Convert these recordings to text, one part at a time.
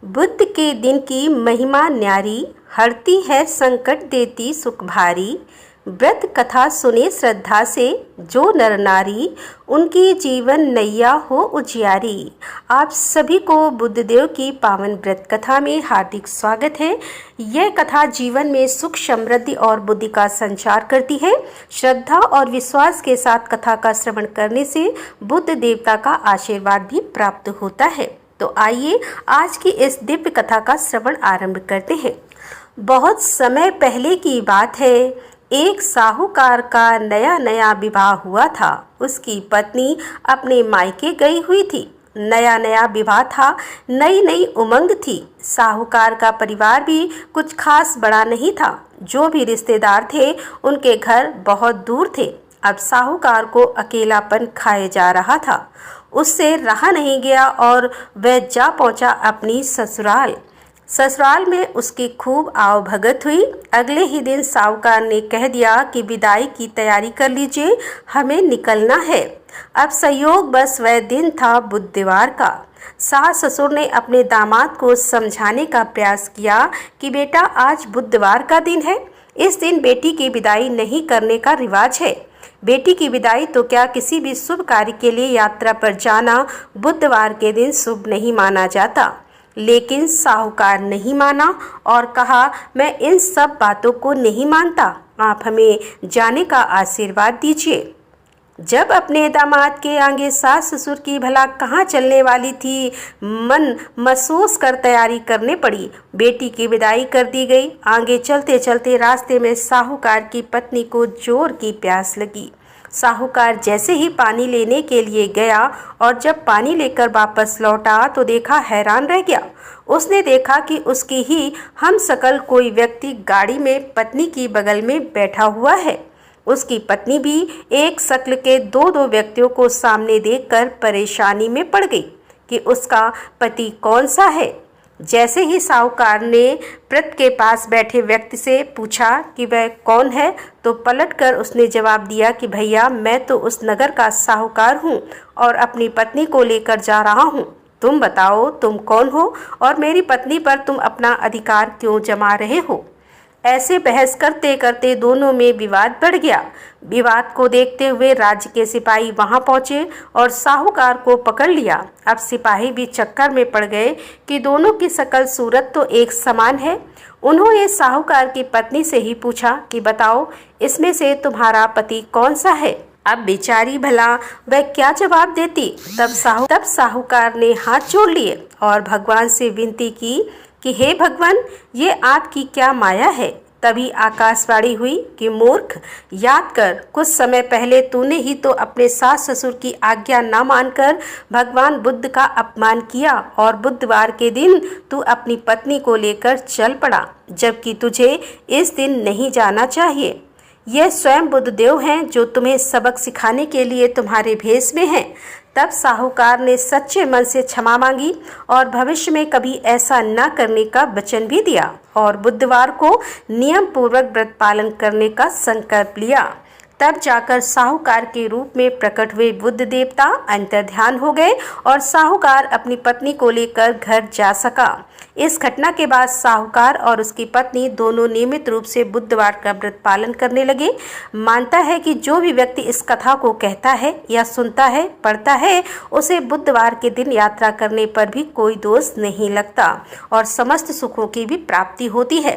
बुद्ध के दिन की महिमा न्यारी, हरती है संकट देती सुख भारी। व्रत कथा सुने श्रद्धा से जो नर नारी, उनकी जीवन नैया हो उजियारी। आप सभी को बुद्धदेव की पावन व्रत कथा में हार्दिक स्वागत है। यह कथा जीवन में सुख समृद्धि और बुद्धि का संचार करती है। श्रद्धा और विश्वास के साथ कथा का श्रवण करने से बुद्ध देवता का आशीर्वाद भी प्राप्त होता है। तो आइए आज की इस दिव्य कथा का श्रवण आरंभ करते हैं। बहुत समय पहले की बात है। एक साहूकार का नया नया विवाह हुआ था। उसकी पत्नी अपने मायके गई हुई थी। नया नया विवाह था, नई नई उमंग थी। साहूकार का परिवार भी कुछ खास बड़ा नहीं था। जो भी रिश्तेदार थे उनके घर बहुत दूर थे। अब साहूकार को अकेलापन खाए जा रहा था। उससे रहा नहीं गया और वह जा पहुंचा अपनी ससुराल। ससुराल में उसकी खूब आवभगत हुई। अगले ही दिन साहूकार ने कह दिया कि विदाई की तैयारी कर लीजिए, हमें निकलना है। अब संयोग बस वह दिन था बुधवार का। सास ससुर ने अपने दामाद को समझाने का प्रयास किया कि बेटा, आज बुधवार का दिन है। इस दिन बेटी की विदाई नहीं करने का रिवाज है। बेटी की विदाई तो क्या, किसी भी शुभ कार्य के लिए यात्रा पर जाना बुधवार के दिन शुभ नहीं माना जाता। लेकिन साहूकार नहीं माना और कहा, मैं इन सब बातों को नहीं मानता, आप हमें जाने का आशीर्वाद दीजिए। जब अपने दामाद के आगे सास ससुर की भला कहाँ चलने वाली थी, मन महसूस कर तैयारी करने पड़ी। बेटी की विदाई कर दी गई। आगे चलते चलते रास्ते में साहूकार की पत्नी को जोर की प्यास लगी। साहूकार जैसे ही पानी लेने के लिए गया और जब पानी लेकर वापस लौटा तो देखा, हैरान रह गया। उसने देखा कि उसकी ही हम सकल कोई व्यक्ति गाड़ी में पत्नी की बगल में बैठा हुआ है। उसकी पत्नी भी एक शक्ल के दो व्यक्तियों को सामने देखकर परेशानी में पड़ गई कि उसका पति कौन सा है। जैसे ही साहूकार ने व्रत के पास बैठे व्यक्ति से पूछा कि वह कौन है, तो पलटकर उसने जवाब दिया कि भैया, मैं तो उस नगर का साहूकार हूँ और अपनी पत्नी को लेकर जा रहा हूँ। तुम बताओ, तुम कौन हो और मेरी पत्नी पर तुम अपना अधिकार क्यों जमा रहे हो। ऐसे बहस करते करते दोनों में विवाद बढ़ गया। विवाद को देखते हुए राज्य के सिपाही वहां पहुंचे और साहूकार को पकड़ लिया। अब सिपाही भी चक्कर में पड़ गए कि दोनों की शकल सूरत तो एक समान है। उन्होंने साहूकार की पत्नी से ही पूछा कि बताओ, इसमें से तुम्हारा पति कौन सा है। अब बेचारी भला वह क्या जवाब देती। तब साहूकार ने हाथ जोड़ लिए और भगवान से विनती की कि हे भगवान, ये आपकी क्या माया है। तभी आकाशवाणी हुई कि मूर्ख, याद कर, कुछ समय पहले तूने ही तो अपने सास ससुर की आज्ञा न मानकर भगवान बुद्ध का अपमान किया और बुधवार के दिन तू अपनी पत्नी को लेकर चल पड़ा, जबकि तुझे इस दिन नहीं जाना चाहिए। यह स्वयं बुद्धदेव हैं जो तुम्हें सबक सिखाने के लिए तुम्हारे भेष में हैं। तब साहूकार ने सच्चे मन से क्षमा मांगी और भविष्य में कभी ऐसा न करने का वचन भी दिया और बुधवार को नियम पूर्वक व्रत पालन करने का संकल्प लिया। तब जाकर साहूकार के रूप में प्रकट हुए बुद्ध देवता अंतर्ध्यान हो गए और साहूकार अपनी पत्नी को लेकर घर जा सका। इस घटना के बाद साहूकार और उसकी पत्नी दोनों नियमित रूप से बुधवार का व्रत पालन करने लगे। मानता है कि जो भी व्यक्ति इस कथा को कहता है या सुनता है, पढ़ता है, उसे बुधवार के दिन यात्रा करने पर भी कोई दोष नहीं लगता और समस्त सुखों की भी प्राप्ति होती है।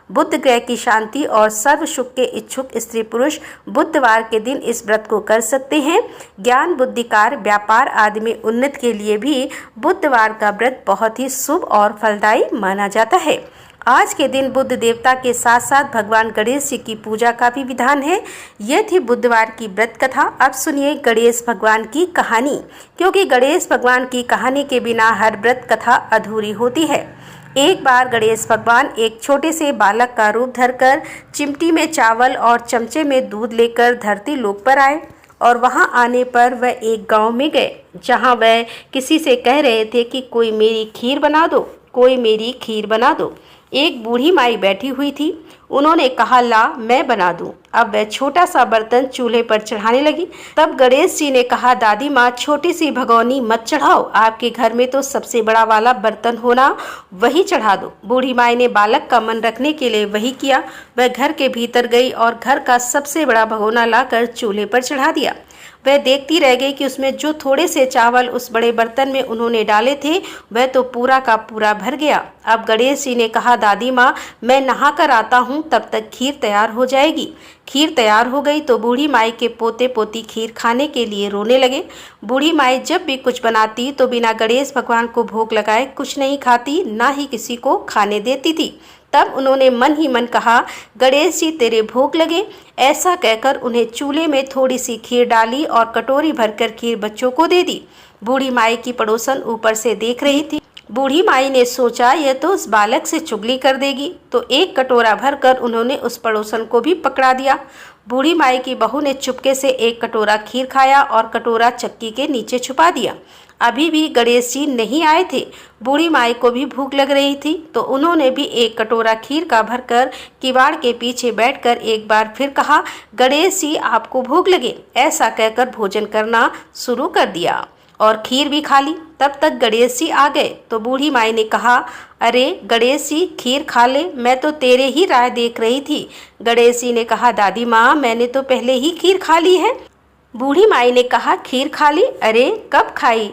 बुध ग्रह की शांति और सर्व सुख के इच्छुक स्त्री पुरुष बुधवार के दिन इस व्रत को कर सकते हैं। ज्ञान, बुद्धिकार, व्यापार आदि में उन्नति के लिए भी बुधवार का व्रत बहुत ही शुभ और फलदायी माना जाता है। आज के दिन बुद्ध देवता के साथ साथ भगवान गणेश जी की पूजा का भी विधान है। यह थी बुधवार की व्रत कथा। अब सुनिए गणेश भगवान की कहानी, क्योंकि गणेश भगवान की कहानी के बिना हर व्रत कथा अधूरी होती है। एक बार गणेश भगवान एक छोटे से बालक का रूप धरकर चिमटी में चावल और चमचे में दूध लेकर धरती लोक पर आए और वहां आने पर वह एक गांव में गए, जहां वह किसी से कह रहे थे कि कोई मेरी खीर बना दो, कोई मेरी खीर बना दो। एक बूढ़ी माई बैठी हुई थी। उन्होंने कहा, ला मैं बना दूं। अब वह छोटा सा बर्तन चूल्हे पर चढ़ाने लगी। तब गणेश जी ने कहा, दादी माँ छोटी सी भगोनी मत चढ़ाओ, आपके घर में तो सबसे बड़ा वाला बर्तन होना, वही चढ़ा दो। बूढ़ी माई ने बालक का मन रखने के लिए वही किया। वह घर के भीतर गई और घर का सबसे बड़ा भगोना लाकर चूल्हे पर चढ़ा दिया। वह देखती रह गई कि उसमें जो थोड़े से चावल उस बड़े बर्तन में उन्होंने डाले थे वह तो पूरा का पूरा भर गया। अब गणेश जी ने कहा, दादी माँ मैं नहा कर आता हूँ, तब तक खीर तैयार हो जाएगी। खीर तैयार हो गई तो बूढ़ी माई के पोते पोती खीर खाने के लिए रोने लगे। बूढ़ी माई जब भी कुछ बनाती तो बिना गणेश भगवान को भोग लगाए कुछ नहीं खाती, ना ही किसी को खाने देती थी। तब उन्होंने मन ही मन कहा, गणेश जी तेरे भोग लगे। ऐसा कहकर उन्हें चूल्हे में थोड़ी सी खीर डाली और कटोरी भरकर खीर बच्चों को दे दी। बूढ़ी माई की पड़ोसन ऊपर से देख रही थी। बूढ़ी माई ने सोचा, यह तो उस बालक से चुगली कर देगी, तो एक कटोरा भरकर उन्होंने उस पड़ोसन को भी पकड़ा दिया। बूढ़ी माई की बहू ने चुपके से एक कटोरा खीर खाया और कटोरा चक्की के नीचे छुपा दिया। अभी भी गणेश जी नहीं आए थे। बूढ़ी माई को भी भूख लग रही थी, तो उन्होंने भी एक कटोरा खीर का भरकर किवाड़ के पीछे बैठकर एक बार फिर कहा, गणेश जी आपको भूख लगे। ऐसा कहकर भोजन करना शुरू कर दिया और खीर भी खा ली। तब तक गणेश जी आ गए तो बूढ़ी माई ने कहा, अरे गणेश जी खीर खा ले, मैं तो तेरे ही राह देख रही थी। गणेश जी ने कहा, दादी माँ मैंने तो पहले ही खीर खा ली है। बूढ़ी माई ने कहा, खीर खा ली? अरे कब खाई?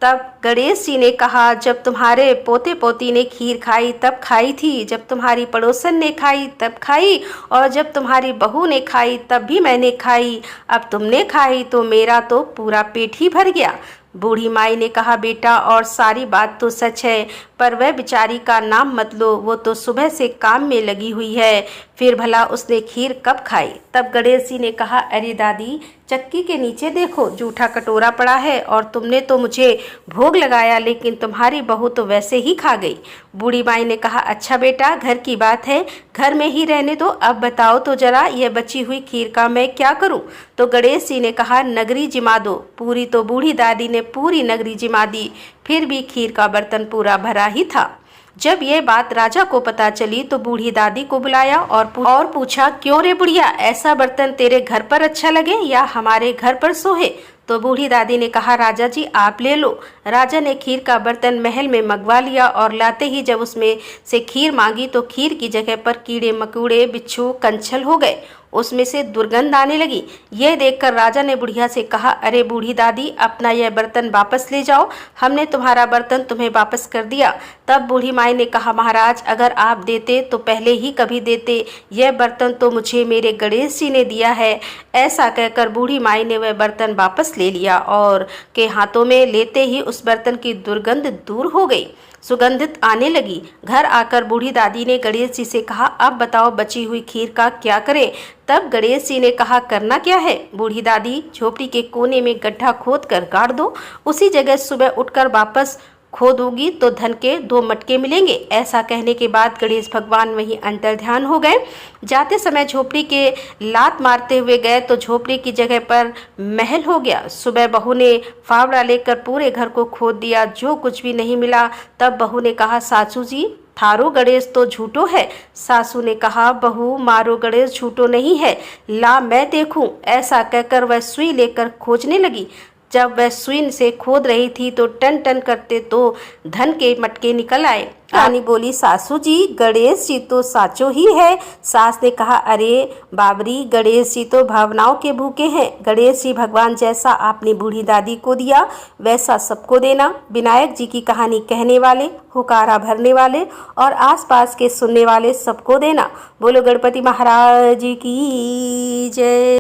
तब गणेश जी ने कहा, जब तुम्हारे पोते पोती ने खीर खाई तब खाई थी, जब तुम्हारी पड़ोसन ने खाई तब खाई, और जब तुम्हारी बहू ने खाई तब भी मैंने खाई। अब तुमने खाई तो मेरा तो पूरा पेट ही भर गया। बूढ़ी माई ने कहा, बेटा और सारी बात तो सच है, पर वह बेचारी का नाम मत लो, वो तो सुबह से काम में लगी हुई है, फिर भला उसने खीर कब खाई? तब गणेश जी ने कहा, अरे दादी चक्की के नीचे देखो जूठा कटोरा पड़ा है, और तुमने तो मुझे भोग लगाया लेकिन तुम्हारी बहू तो वैसे ही खा गई। बूढ़ी माई ने कहा, अच्छा बेटा घर की बात है, घर में ही रहने दो। अब बताओ तो जरा यह बची हुई खीर का मैं क्या करूं? तो गणेश जी ने कहा, नगरी जिमा दो। पूरी तो बूढ़ी दादी ने पूरी नगरी जिमा दी, फिर भी खीर का बर्तन पूरा भरा ही था। जब यह बात राजा को पता चली तो बूढ़ी दादी को बुलाया और पूछा, क्यों रे बुढ़िया, ऐसा बर्तन तेरे घर पर अच्छा लगे या हमारे घर पर सोहे? तो बूढ़ी दादी ने कहा, राजा जी आप ले लो। राजा ने खीर का बर्तन महल में मंगवा लिया और लाते ही जब उसमें से खीर मांगी तो खीर की जगह पर कीड़े मकोड़े बिच्छू कंछल हो गए, उसमें से दुर्गंध आने लगी। यह देखकर राजा ने बुढ़िया से कहा, अरे बूढ़ी दादी अपना यह बर्तन वापस ले जाओ, हमने तुम्हारा बर्तन तुम्हें वापस कर दिया। तब बूढ़ी माई ने कहा, महाराज अगर आप देते तो पहले ही कभी देते, यह बर्तन तो मुझे मेरे गणेश जी ने दिया है। ऐसा कहकर बूढ़ी माई ने वह बर्तन वापस ले लिया और के हाथों में लेते ही उस बर्तन की दुर्गंध दूर हो गई, सुगंधित आने लगी। घर आकर बूढ़ी दादी ने गणेश जी से कहा, अब बताओ बची हुई खीर का क्या करें? तब गणेश जी ने कहा, करना क्या है? बूढ़ी दादी झोपड़ी के कोने में गड्ढा खोद कर गाड़ दो, उसी जगह सुबह उठकर वापस खोदोगी तो धन के 2 मटके मिलेंगे। ऐसा कहने के बाद गणेश भगवान वहीं अंतर ध्यान हो गए। जाते समय झोपड़ी के लात मारते हुए गए तो झोपड़ी की जगह पर महल हो गया। सुबह बहू ने फावड़ा लेकर पूरे घर को खोद दिया, जो कुछ भी नहीं मिला। तब बहू ने कहा, सासू जी थारो गणेश तो झूठो है। सासू ने कहा, बहू मारो गणेश झूठो नहीं है, ला मैं देखूं। ऐसा कहकर वह सुई लेकर खोजने लगी। जब वह सुई से खोद रही थी तो टन टन करते तो धन के मटके निकल आए। रानी बोली, सासू जी गणेश जी तो साचो ही है। सास ने कहा, अरे बाबरी गणेश जी तो भावनाओं के भूखे हैं। गणेश जी भगवान जैसा आपने बूढ़ी दादी को दिया वैसा सबको देना। विनायक जी की कहानी कहने वाले, हुकारा भरने वाले और आसपास के सुनने वाले सबको देना। बोलो गणपति महाराज की जय।